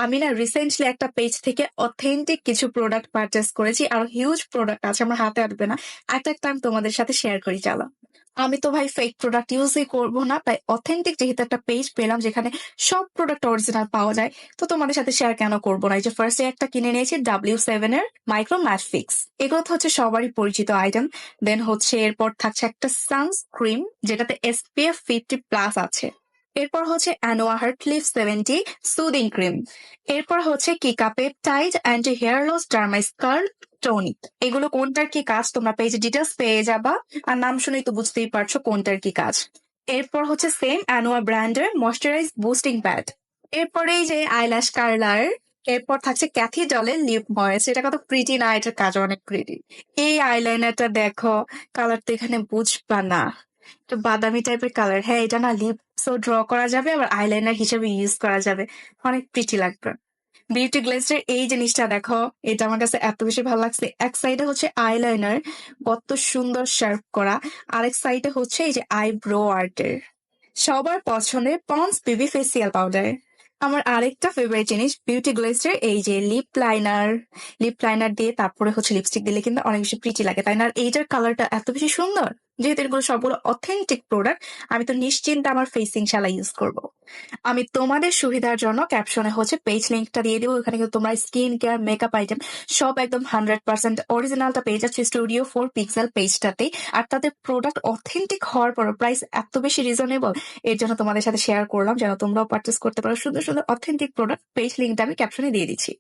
আমি না রিসেন্টলি একটা পেজ থেকে অথেন্টিক কিছু প্রোডাক্ট পারচেস করেছি আর হিউজ প্রোডাক্ট আছে আমার হাতে আসবে না। একটা আমি তোমাদের সাথে শেয়ার করি চালা। আমি তো ভাই ফেক প্রোডাক্ট ইউজই করবো না, তাই অথেন্টিক যেহেতু একটা পেজ পেলাম যেখানে সব প্রোডাক্ট অরিজিনাল পাওয়া যায়, তো তোমাদের সাথে শেয়ার কেন করবো না। এই যে ফার্স্টে একটা কিনে নিয়েছি W7 এর মাইক্রো ম্যাট ফিক্স। এগুলো তো হচ্ছে সবারই পরিচিত আইটেম। দেন হচ্ছে এরপর থাকছে একটা সানস্ক্রিন যেটাতে SPF 50+ আছে। এরপর হচ্ছে অ্যানোয়া ক্লিফ 70 সুদিং ক্রিম। এরপর হচ্ছে cica peptide anti hair loss dermascalp tonic. এগুলো কোনটার কি কাজ তোমরা পেজে ডিটেলস পেয়ে যাবা, আর নাম শুনেই তো বুঝতেই পারছো কোনটার কি কাজ। এরপর হচ্ছে সেম অ্যানোয়া ব্র্যান্ডের ময়শ্চারাইজ বুস্টিং প্যাড। এরপরে এই যে আইল্যাশ কার্লার। এরপর থাকছে ক্যাথি ডলের লিপ ময়েস, এটা কত প্রিটি না, এটার কাজ অনেক প্রিটি। এই আইলাইনারটা দেখো, কালার তো এখানে বুঝবা না, একটু বাদামি টাইপের কালার। হ্যাঁ, এটা না লিপসও ড্র করা যাবে আবার আইলাইনার হিসেবে ইউজ করা যাবে, অনেক প্রিটি লাগবে। বিউটি গ্লেজের এই জিনিসটা দেখো, এটা আমার কাছে এত বেশি ভালো লাগছে। এক সাইডে হচ্ছে আইলাইনার কত সুন্দর শার্প করা, আরেক সাইডে হচ্ছে এই যে আইব্রো আর্টের। সবার পছন্দের পন্স বেবি ফেসিয়াল পাউডার। আমার আরেকটা ফেভারিট জিনিস বিউটি গ্লেজের এই যে লিপ লাইনার দিয়ে তারপরে হচ্ছে লিপস্টিক দিলে কিন্তু অনেক বেশি প্রিটি লাগে, তাই না? আর এইটার কালারটা এত বেশি সুন্দর। যেহেতু এগুলো সবগুলো অথেন্টিক প্রোডাক্ট, আমি তো নিশ্চিন্তে আমার ফেসিং শালা ইউজ করব। আমি তোমাদের সুবিধার জন্য ক্যাপশনে হচ্ছে পেজ লিঙ্কটা দিয়ে দিব, ওখানে কিন্তু তোমরা স্কিন কেয়ার মেকআপ আইটেম সব একদম 100% অরিজিনালটা পেয়ে যাচ্ছে Studio 4 Pixel পেজটাতে। আর তাদের প্রোডাক্ট অথেন্টিক হওয়ার পর প্রাইস এত বেশি রিজনেবল, এর জন্য তোমাদের সাথে শেয়ার করলাম যেন তোমরাও পারচেস করতে পারো সুন্দর সুন্দর অথেন্টিক প্রোডাক্ট। পেজ লিঙ্কটা আমি ক্যাপশনে দিয়ে দিচ্ছি।